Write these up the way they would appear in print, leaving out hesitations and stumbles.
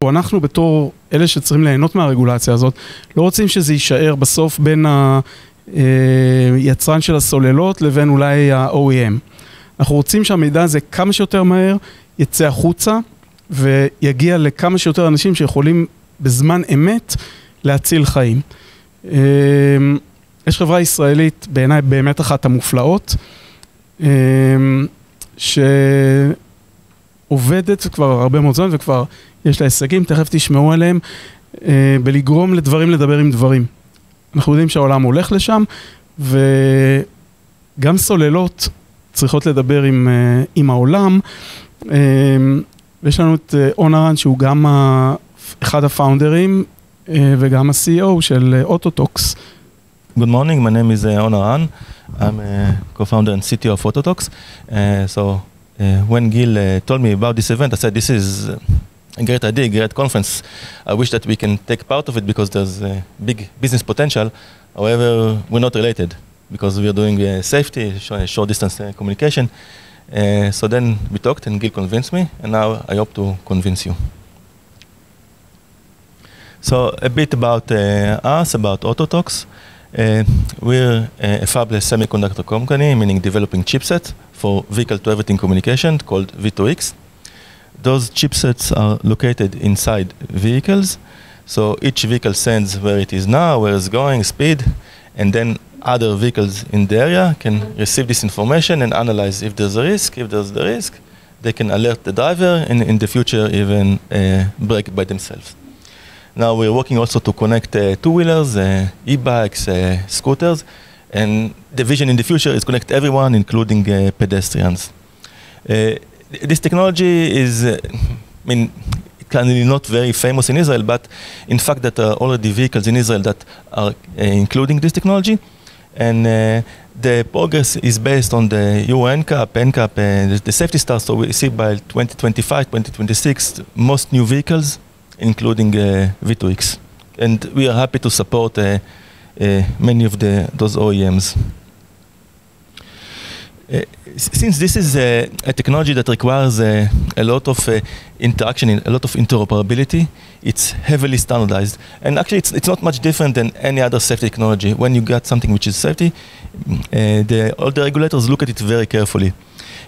אנחנו בתור אלה שצריכים ליהנות מהרגולציה הזאת, לא רוצים שזה יישאר בסוף בין היצרן של הסוללות לבין אולי ה-OEM. אנחנו רוצים שהמידע הזה כמה שיותר מהר יצא החוצה, ויגיע לכמה שיותר אנשים שיכולים בזמן אמת להציל חיים. יש חברה ישראלית, בעיניי באמת אחת המופלאות, שעובדת כבר הרבה מאוד זמן, וכבר יש לה הישגים, תכף תשמעו עליהם, בלגרום לדברים לדבר עם דברים. אנחנו יודעים שהעולם הולך לשם, וגם סוללות צריכות לדבר עם העולם. ויש לנו את און הרן, שהוא גם אחד הפאונדרים, וגם ה-CEO של Autotalks. Good morning, my name is Onn Haran. I'm a co-founder and CTO of Autotalks. When Gil told me about this event, I said, this is a great idea, great conference. I wish that we can take part of it because there's a big business potential. However, we're not related because we are doing safety, short distance communication. So then we talked and Gil convinced me, and now I hope to convince you. So a bit about us, about Autotalks. We're a fabless semiconductor company, meaning developing chipsets for vehicle-to-everything communication called V2X. Those chipsets are located inside vehicles. So each vehicle sends where it is now, where it's going, speed, and then other vehicles in the area can receive this information and analyze if there's a risk. If there's the risk, they can alert the driver and in the future even brake by themselves. Now we're working also to connect two-wheelers, e-bikes, scooters, and the vision in the future is connect everyone, including pedestrians. This technology is, currently not very famous in Israel, but in fact that there are already vehicles in Israel that are including this technology. And the progress is based on the Euro NCAP, the safety standards. So we see by 2025, 2026, most new vehicles, including V2X. And we are happy to support many of those OEMs. Since this is a technology that requires a lot of interaction, a lot of interoperability, it's heavily standardized. And actually, it's not much different than any other safety technology. When you got something which is safety, all the regulators look at it very carefully.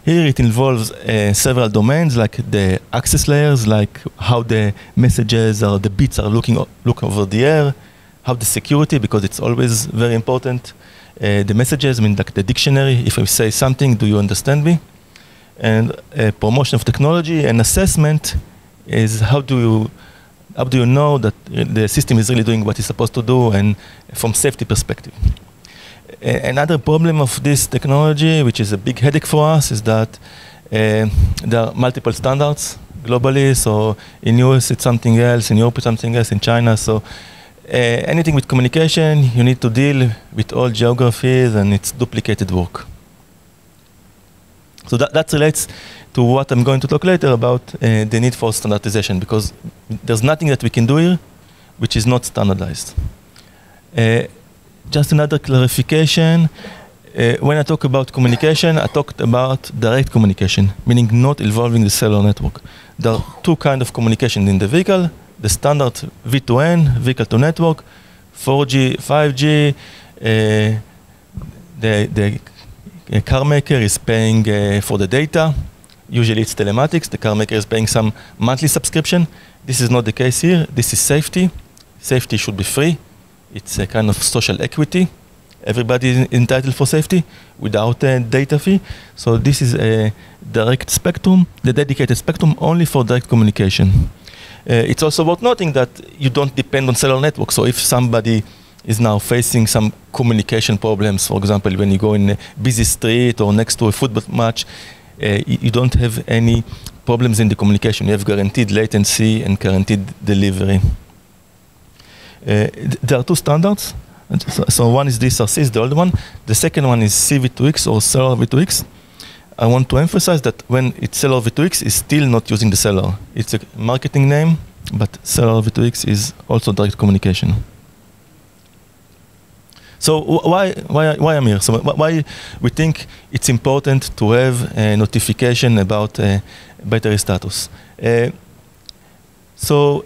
Here it involves several domains, like the access layers, like how the messages or the bits are look over the air, how the security, because it's always very important. The messages, like the dictionary, if I say something, do you understand me? And promotion of technology and assessment is how do you know that the system is really doing what it's supposed to do, and from safety perspective. Another problem of this technology, which is a big headache for us, is that there are multiple standards globally. So in US it's something else, in Europe it's something else, in China. So anything with communication, you need to deal with all geographies, and it's duplicated work. So that relates to what I'm going to talk later about the need for standardization, because there's nothing that we can do here which is not standardized. Just another clarification, when I talk about communication, I talked about direct communication, meaning not involving the cellular network. There are two kinds of communication in the vehicle, the standard V2N, vehicle to network, 4G, 5G, the car maker is paying for the data. Usually it's telematics, the car maker is paying some monthly subscription. This is not the case here, this is safety. Safety should be free. It's a kind of social equity. Everybody is entitled for safety without a data fee. So this is a direct spectrum, the dedicated spectrum only for direct communication. It's also worth noting that you don't depend on cellular networks. So if somebody is now facing some communication problems, for example, when you go in a busy street or next to a football match, you don't have any problems in the communication. You have guaranteed latency and guaranteed delivery. There are two standards. So one is DSRC, is the old one. The second one is CV2X or cellular V2X. I want to emphasize that when it's cellular V2X, it's still not using the cellular. It's a marketing name, but cellular V2X is also direct communication. So why I'm here? So why we think it's important to have a notification about battery status? So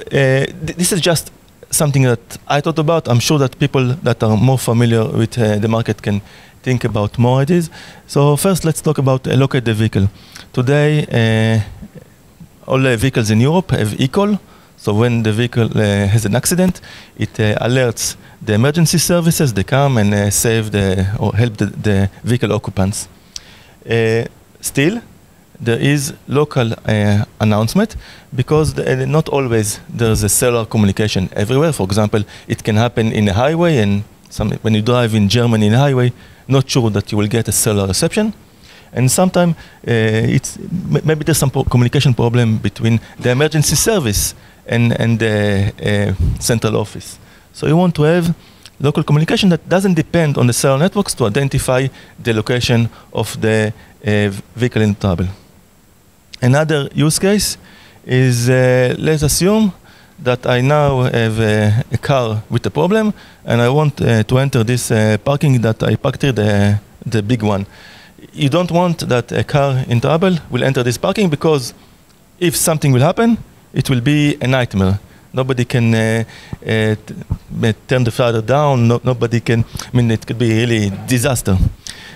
this is just something that I thought about. I'm sure that people that are more familiar with the market can think about more ideas. So first, let's talk about locate the vehicle. Today, all vehicles in Europe have eCall. So when the vehicle has an accident, it alerts the emergency services. They come and save or help the vehicle occupants. Still, there is local announcement because not always there's a cellular communication everywhere. For example, it can happen in a highway, and when you drive in Germany in a highway, not sure that you will get a cellular reception. And sometimes maybe there's some communication problem between the emergency service and the central office. So you want to have local communication that doesn't depend on the cellular networks to identify the location of the vehicle in trouble. Another use case is, let's assume that I now have a car with a problem and I want to enter this parking that I parked here, the big one. You don't want that a car in trouble will enter this parking because if something will happen, it will be a nightmare. Nobody can turn the floodlight down, nobody can, it could be really disaster.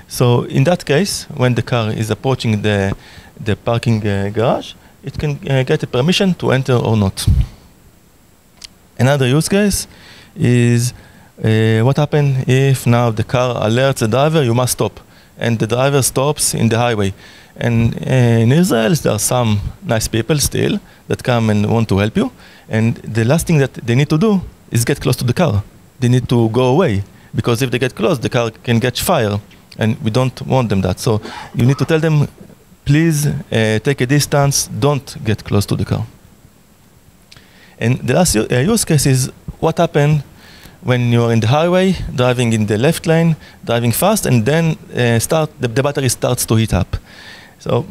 So in that case, when the car is approaching the parking garage, it can get a permission to enter or not. Another use case is what happens if now the car alerts the driver, you must stop. And the driver stops in the highway. And in Israel, there are some nice people still that come and want to help you. And the last thing that they need to do is get close to the car. They need to go away. Because if they get close, the car can catch fire. And we don't want them that. So you need to tell them, please take a distance, don't get close to the car. And the last use case is what happened when you're in the highway, driving in the left lane, driving fast, and then the battery starts to heat up. So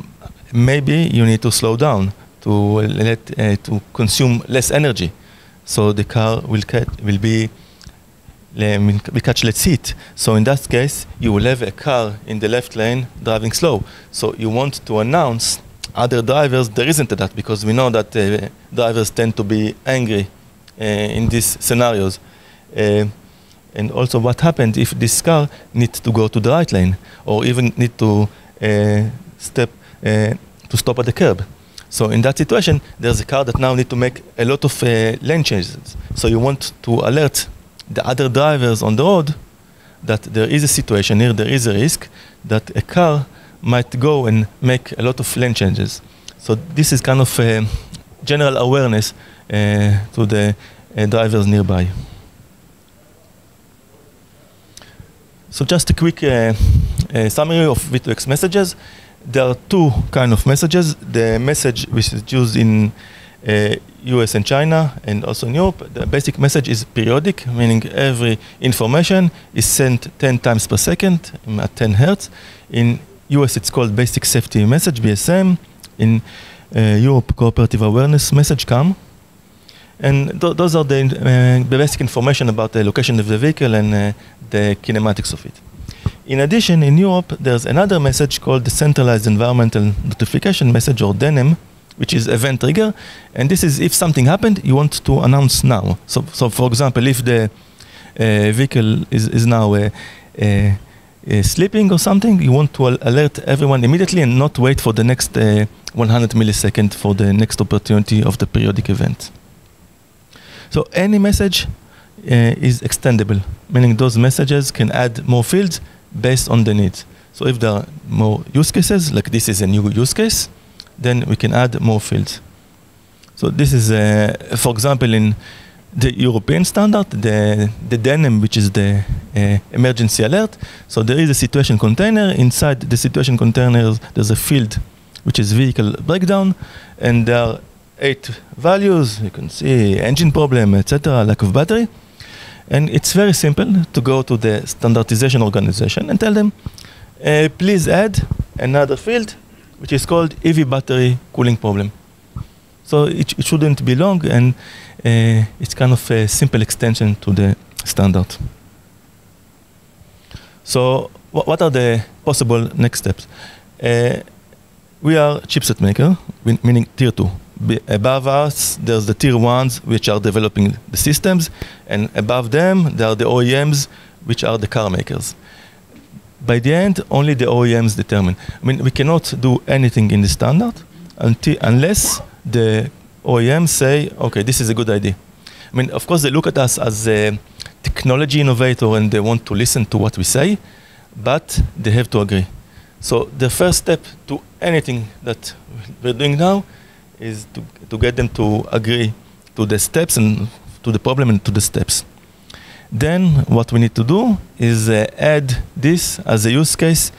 maybe you need to slow down to consume less energy. So the car will catch less heat. So in that case, you will have a car in the left lane driving slow. So you want to announce other drivers there isn't that, because we know that drivers tend to be angry in these scenarios. And also what happens if this car needs to go to the right lane or even need to stop at the curb. So in that situation, there's a car that now needs to make a lot of lane changes. So you want to alert the other drivers on the road that there is a situation here, there is a risk that a car might go and make a lot of lane changes. So this is kind of general awareness to the drivers nearby. So just a quick summary of V2X messages. There are two kinds of messages. The message which is used in US and China and also in Europe, the basic message is periodic, meaning every information is sent 10 times per second at 10 Hertz. In US it's called basic safety message, BSM. In Europe, cooperative awareness message, CAM. And those are the basic information about the location of the vehicle and the kinematics of it. In addition, in Europe, there's another message called the Centralized Environmental Notification Message, or DENM, which is event trigger. And this is if something happened, you want to announce now. So for example, if the vehicle is now sleeping or something, you want to alert everyone immediately and not wait for the next 100 milliseconds for the next opportunity of the periodic event. So any message is extendable, meaning those messages can add more fields based on the needs. So if there are more use cases, like this is a new use case, then we can add more fields. So this is, for example, in the European standard, the DENM, which is the emergency alert. So there is a situation container. Inside the situation container, there's a field, which is vehicle breakdown, and there are 8 values. You can see engine problem, etc., lack of battery. And it's very simple to go to the standardization organization and tell them, please add another field, which is called EV battery cooling problem. So it shouldn't be long, and it's kind of a simple extension to the standard. So what are the possible next steps? We are chipset maker, meaning tier 2. above us, there's the tier ones, which are developing the systems, and above them, there are the OEMs, which are the car makers. By the end, only the OEMs determine. I mean, we cannot do anything in the standard unless the OEMs say, okay, this is a good idea. I mean, of course, they look at us as a technology innovator and they want to listen to what we say, but they have to agree. So the first step to anything that we're doing now is to get them to agree to the steps and to the problem and to the steps. Then what we need to do is add this as a use case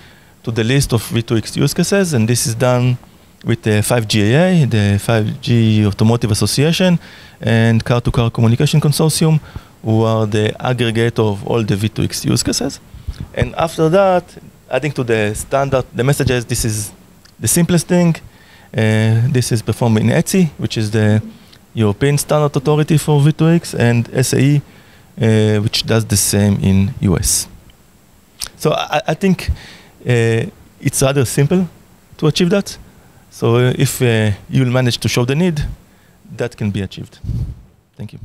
to the list of V2X use cases, and this is done with the 5GAA, the 5G Automotive Association, and Car-to-Car Communication Consortium, who are the aggregator of all the V2X use cases. And after that, adding to the standard, the messages, this is the simplest thing. This is performed in ETSI, which is the European Standard Authority for V2X, and SAE, which does the same in US. So I think it's rather simple to achieve that. So if you'll manage to show the need, that can be achieved. Thank you.